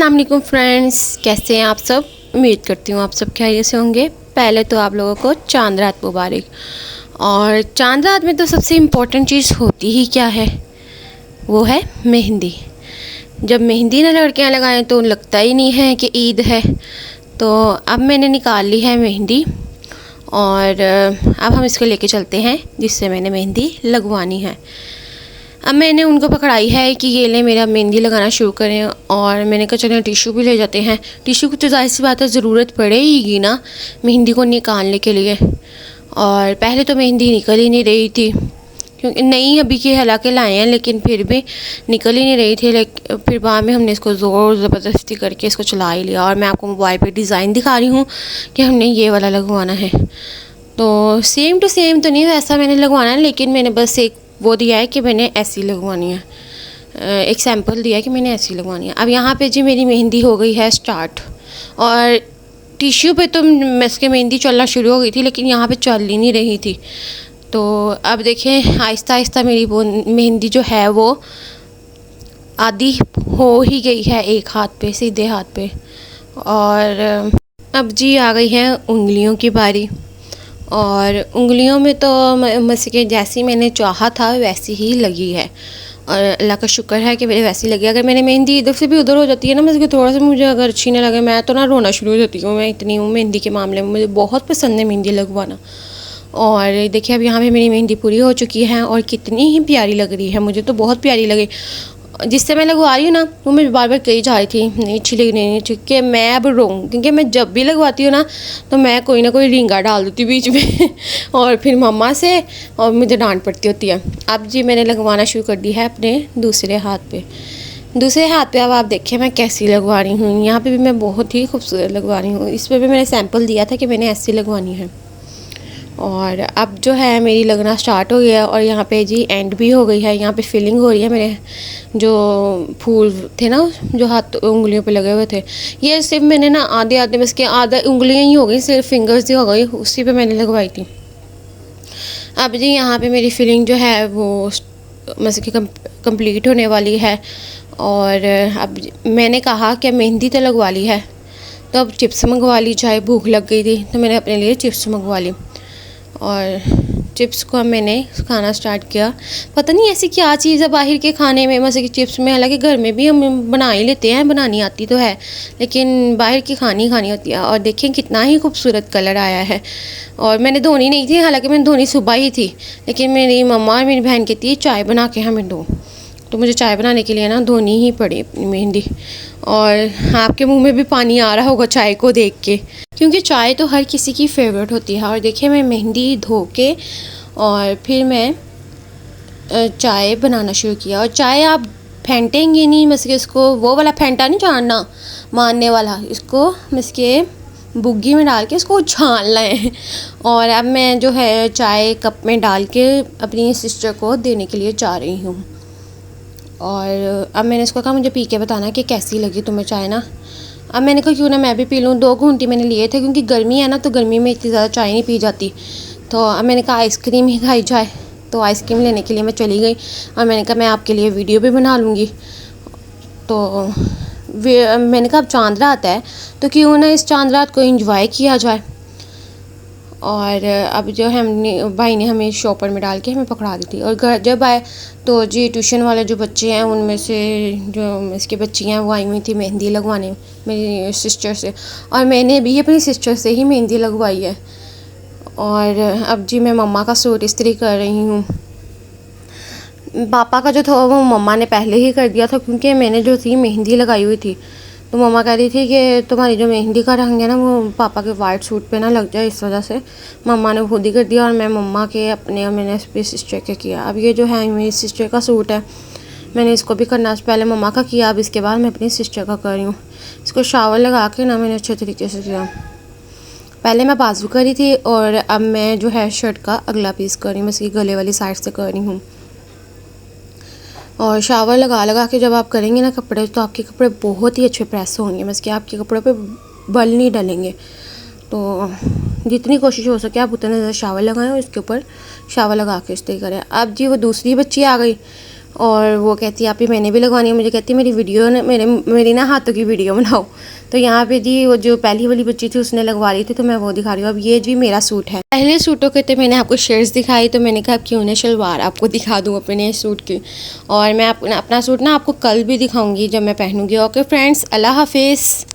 अस्सलामुअलैकुम फ्रेंड्स, कैसे हैं आप सब। उम्मीद करती हूँ आप सब खैरियत से होंगे। पहले तो आप लोगों को चांद रात मुबारक। और चांद रात में तो सबसे इम्पोर्टेंट चीज़ होती ही क्या है, वो है मेहंदी। जब मेहंदी ना लड़कियाँ लगाएं तो लगता ही नहीं है कि ईद है। तो अब मैंने निकाल ली है मेहंदी और अब हम इसको लेके चलते हैं जिससे मैंने मेहंदी लगवानी है। अब मैंने उनको पकड़ाई है कि ये ले मेरा मेहंदी लगाना शुरू करें। और मैंने कहा चलें टिशू भी ले जाते हैं। टिशू की तो जाहिर सी बात है ज़रूरत पड़ेगी ना मेहंदी को निकालने के लिए। और पहले तो मेहंदी निकल ही नहीं रही थी, क्योंकि नई अभी की हला के लाए हैं, लेकिन फिर भी निकल ही नहीं रही थी। लेकिन फिर बाद में हमने इसको ज़ोर ज़बरदस्ती करके इसको चला ही लिया। और मैं आपको मोबाइल पर डिज़ाइन दिखा रही हूँ कि हमने ये वाला लगवाना है। तो सेम टू सेम तो नहीं वैसा मैंने लगवाना है, लेकिन मैंने बस एक वो दिया है कि मैंने ऐसी लगवानी है, एक सैंपल दिया है कि मैंने ऐसी लगवानी है। अब यहाँ पे जी मेरी मेहंदी हो गई है स्टार्ट। और टिश्यू पे तो इसके मेहंदी चलना शुरू हो गई थी, लेकिन यहाँ पे चल ही नहीं रही थी। तो अब देखें आहिस्ता आहिस्ता मेरी वो मेहंदी जो है वो आधी हो ही गई है, एक हाथ पे, सीधे हाथ पे। और अब जी आ गई है उंगलियों की बारी। और उंगलियों में तो मस्के जैसी मैंने चाहा था वैसी ही लगी है। और अल्लाह का शुक्र है कि मेरे वैसी लगी। अगर मैंने मेहंदी इधर से भी उधर हो जाती है ना, मस्के थोड़ा सा मुझे अगर अच्छी ना लगे, मैं तो ना रोना शुरू हो जाती हूँ। मैं इतनी हूँ मेहंदी के मामले में, मुझे बहुत पसंद है मेहंदी लगवाना। और देखिए अब यहाँ पे मेरी मेहंदी पूरी हो चुकी है और कितनी ही प्यारी लग रही है, मुझे तो बहुत प्यारी लगी। जिससे मैं लगवा रही हूँ ना वो मुझे बार बार कही जा रही थी नहीं अच्छी लगी, नहीं अच्छी, कि मैं अब रोऊँ, क्योंकि मैं जब भी लगवाती हूँ ना तो मैं कोई ना कोई रिंगा डाल देती हूँ बीच में और फिर मम्मा से और मुझे डांट पड़ती होती है। अब जी मैंने लगवाना शुरू कर दी है अपने दूसरे हाथ पे। दूसरे हाथ पे अब आप देखिए मैं कैसी लगवा रही हूँ। यहाँ पे भी मैं बहुत ही खूबसूरत लगवा रही हूँ। इस पर भी मैंने सैंपल दिया था कि मैंने ऐसी लगवानी है। और अब जो है मेरी लगना स्टार्ट हो गया। और यहाँ पे जी एंड भी हो गई है। यहाँ पे फिलिंग हो रही है। मेरे जो फूल थे ना जो हाथ उंगलियों पे लगे हुए थे, ये सिर्फ मैंने ना आधे आधे बस के आधा उंगलियाँ ही हो गई, सिर्फ फिंगर्स ही हो गई, उसी पे मैंने लगवाई थी। अब जी यहाँ पे मेरी फिलिंग जो है वो मतलब कि कंप्लीट होने वाली है। और अब मैंने कहा कि मेहंदी तो लगवा ली है, तो अब चिप्स मंगवा ली जाए। भूख लग गई थी तो मैंने अपने लिए चिप्स मंगवा ली। और चिप्स को मैंने खाना स्टार्ट किया। पता नहीं ऐसी क्या चीज़ है बाहर के खाने में, मतलब कि चिप्स में, हालांकि घर में भी हम बना ही लेते हैं, बनानी आती तो है, लेकिन बाहर की खानी होती है। और देखिए कितना ही खूबसूरत कलर आया है। और मैंने धोनी नहीं थी, हालांकि मैंने धोनी सुबह ही थी, लेकिन मेरी मम्मा और मेरी बहन कहती है चाय बना के हमें दो, तो मुझे चाय बनाने के लिए ना धोनी ही पड़ी अपनी मेहंदी। और आपके मुंह में भी पानी आ रहा होगा चाय को देख के, क्योंकि चाय तो हर किसी की फेवरेट होती है। और देखिए मैं मेहंदी धो के और फिर मैं चाय बनाना शुरू किया। और चाय आप फेंटेंगे नहीं, मतलब इसको वो वाला फेंटा नहीं जानना मारने वाला, इसको इसके बुग्गी में डाल के इसको छान लें। और अब मैं जो है चाय कप में डाल के अपनी सिस्टर को देने के लिए जा रही हूँ। और अब मैंने इसको कहा मुझे पी के बताना कि कैसी लगी तुम्हें चाय ना। अब मैंने कहा क्यों ना मैं भी पी लूँ। 2 घूंटी मैंने लिए थे, क्योंकि गर्मी है ना, तो गर्मी में इतनी ज़्यादा चाय नहीं पी जाती। तो अब मैंने कहा आइसक्रीम ही खाई जाए, तो आइसक्रीम लेने के लिए मैं चली गई। और मैंने कहा मैं आपके लिए वीडियो भी बना लूँगी। तो मैंने कहा अब चांद रात है तो क्यों ना इस चांद रात को एंजॉय किया जाए। और अब जो हमने भाई ने हमें शॉपर में डाल के हमें पकड़ा दी थी। और घर जब आए तो जी ट्यूशन वाले जो बच्चे हैं उनमें से जो इसके बच्ची हैं वो आई हुई थी मेहंदी लगवाने मेरी सिस्टर से। और मैंने भी अपनी सिस्टर से ही मेहंदी लगवाई है। और अब जी मैं मम्मा का सूट इस्त्री कर रही हूँ। पापा का जो था वो मम्मा ने पहले ही कर दिया था, क्योंकि मैंने जो थी मेहंदी लगाई हुई थी, तो मम्मा कह रही थी कि तुम्हारी जो मेहंदी का रंग है ना वो पापा के वाइट सूट पे ना लग जाए, इस वजह से मम्मा ने खुद ही कर दिया। और मैं मम्मा के अपने और मैंने अपनी सिस्टर के किया। अब ये जो है मेरी सिस्टर का सूट है, मैंने इसको भी करना पहले मम्मा का किया, अब इसके बाद मैं अपनी सिस्टर का कर रही हूँ। इसको शावर लगा के ना मैंने अच्छे तरीके से किया। पहले मैं बाजू करी थी और अब मैं जो है शर्ट का अगला पीस कर रही हूँ, मैं इसकी गले वाली साइड से कर रही हूँ। और शावर लगा के जब आप करेंगे ना कपड़े, तो आपके कपड़े बहुत ही अच्छे प्रेस होंगे, बस कि आपके कपड़ों पे बल नहीं डलेंगे। तो जितनी कोशिश हो सके आप उतने ज़्यादा शावर लगाएं और इसके ऊपर शावर लगा के इस्त्री करें। अब जी वो दूसरी बच्ची आ गई और वो कहती है आप ही मैंने भी लगवानी है, मुझे कहती है मेरी वीडियो ने मेरी ना हाथों की वीडियो बनाओ। तो यहाँ पे जी वो जो पहली वाली बच्ची थी उसने लगवा ली थी, तो मैं वो दिखा रही हूँ। अब ये जी मेरा सूट है। पहले सूटों के तो मैंने आपको शेड्स दिखाई, तो मैंने कहा क्यों ना शलवार आपको दिखा दूँ अपने सूट की। और मैं अपना सूट ना आपको कल भी दिखाऊंगी जब मैं पहनूंगी। ओके फ्रेंड्स, अल्लाह हाफिज़।